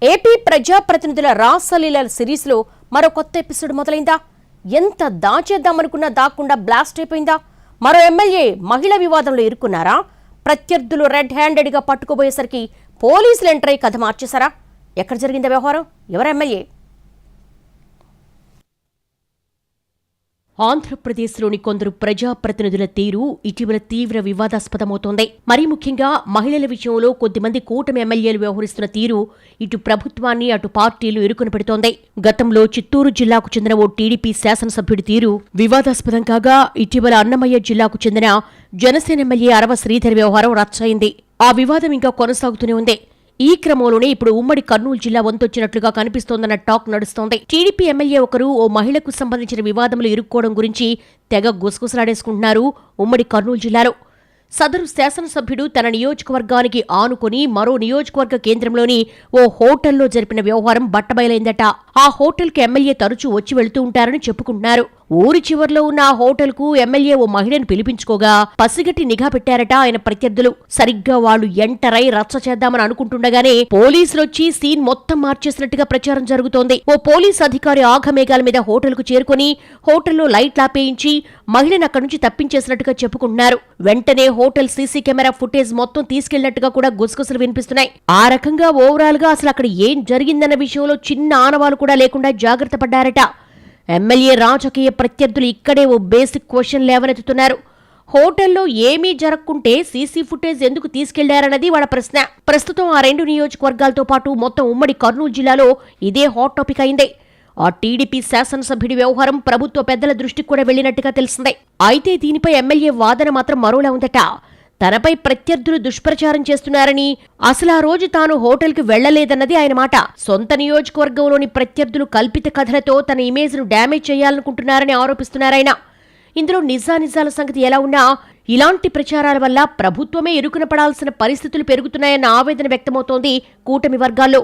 AP ప్రజాప్రతినిధుల రాసలీల సిరీస్లో మరో కొత్త ఎపిసోడ్ మొదలైందా? ఎంత దాచేద్దామనుకున్నా దాక్కుండా బ్లాస్ట్ అయిపోయిందా? మరో ఎమ్మెల్యే మహిళా వివాదంలో ఇరుక్కున్నారా? ప్రత్యర్థులు రెడ్ హ్యాండెడ్గా పట్టుకోబోయేసరికి పోలీసులు ఎంటర్ అయి కథ మార్చేశారా? ఎక్కడ జరిగిందా వ్యవహారం? ఎవరు ఎమ్మెల్యే? ఆంధ్రప్రదేశ్లోని కొందరు ప్రజాప్రతినిధుల తీరు ఇటీవల తీవ్ర వివాదాస్పదమవుతోంది. మరీ ముఖ్యంగా మహిళల విషయంలో కొద్దిమంది కూటమి ఎమ్మెల్యేలు వ్యవహరిస్తున్న తీరు ఇటు ప్రభుత్వాన్ని అటు పార్టీలు ఇరుకుని పెడుతోంది. గతంలో చిత్తూరు జిల్లాకు చెందిన ఓ టీడీపీ శాసనసభ్యుడి తీరు వివాదాస్పదం కాగా, ఇటీవల అన్నమయ్య జిల్లాకు చెందిన జనసేన ఎమ్మెల్యే అరవ శ్రీధర్ వ్యవహారం రచ్చయింది. ఆ వివాదం ఇంకా కొనసాగుతూనే ఉంది. ఈ క్రమంలోనే ఇప్పుడు ఉమ్మడి కర్నూలు జిల్లా వంతొచ్చినట్లుగా కనిపిస్తోందన్న టాక్ నడుస్తోంది. టీడీపీ ఎమ్మెల్యే ఒకరు ఓ మహిళకు సంబంధించిన వివాదంలో ఇరుక్కోవడం గురించి తెగ గుసగుసలాడేసుకుంటున్నారు ఉమ్మడి కర్నూలు జిల్లాలో. సదరు శాసనసభ్యుడు తన నియోజకవర్గానికి ఆనుకుని మరో నియోజకవర్గ కేంద్రంలోని ఓ హోటల్లో జరిపిన వ్యవహారం బట్టబయలైందట. ఆ హోటల్కి ఎమ్మెల్యే తరచూ వచ్చి వెళుతూ ఉంటారని చెప్పుకుంటున్నారు. ఊరి చివర్లో ఉన్న ఆ హోటల్కు ఎమ్మెల్యే ఓ మహిళను పిలిపించుకోగా పసిగట్టి నిఘా పెట్టారట ఆయన ప్రత్యర్థులు. సరిగ్గా వాళ్లు ఎంటరై రచ్చ చేద్దామని అనుకుంటుండగానే పోలీసులొచ్చి సీన్ మొత్తం మార్చేసినట్టుగా ప్రచారం జరుగుతోంది. ఓ పోలీస్ అధికారి ఆఘమేఘాల మీద హోటల్కు చేరుకుని హోటల్లో లైట్లాపేయించి మహిళను అక్కడి నుంచి తప్పించేసినట్టుగా చెప్పుకుంటున్నారు. వెంటనే హోటల్ సీసీ కెమెరా ఫుటేజ్ మొత్తం తీసుకెళ్లినట్టుగా కూడా గుసగుసలు వినిపిస్తున్నాయి. ఆ రకంగా ఓవరాల్ గా అసలు అక్కడ ఏం జరిగిందన్న విషయంలో చిన్న ఆనవాలు కూడా లేకుండా జాగ్రత్త పడ్డారట. ఎమ్మెల్యే రాజకీయ ప్రత్యర్థులు ఇక్కడే ఓ బేసిక్ క్వశ్చన్ లేవనెత్తుతున్నారు. హోటల్లో ఏమీ జరగకుంటే సీసీ ఫుటేజ్ ఎందుకు తీసుకెళ్లారన్నది వాళ్ళ ప్రశ్న. ప్రస్తుతం ఆ రెండు నియోజకవర్గాలతో పాటు మొత్తం ఉమ్మడి కర్నూలు జిల్లాలో ఇదే హాట్ టాపిక్ అయింది. ఆ టీడీపీ శాసనసభ్యుడి వ్యవహారం ప్రభుత్వ పెద్దల దృష్టికి కూడా వెళ్లినట్టుగా తెలిసిందే. అయితే దీనిపై ఎమ్మెల్యే వాదన మాత్రం మరోలా ఉందట. తనపై ప్రత్యర్థులు దుష్ప్రచారం చేస్తున్నారని, అసలు ఆ రోజు తాను హోటల్కి వెళ్లలేదన్నది ఆయన మాట. సొంత నియోజకవర్గంలోని ప్రత్యర్థులు కల్పిత కథలతో తన ఇమేజ్ను డ్యామేజ్ చేయాలనుకుంటున్నారని ఆరోపిస్తున్నారాయన. ఇందులో నిజానిజాల సంగతి ఎలా ఉన్నా ఇలాంటి ప్రచారాల వల్ల ప్రభుత్వమే ఇరుకున పడాల్సిన పరిస్థితులు పెరుగుతున్నాయన్న ఆవేదన వ్యక్తమవుతోంది కూటమి వర్గాల్లో.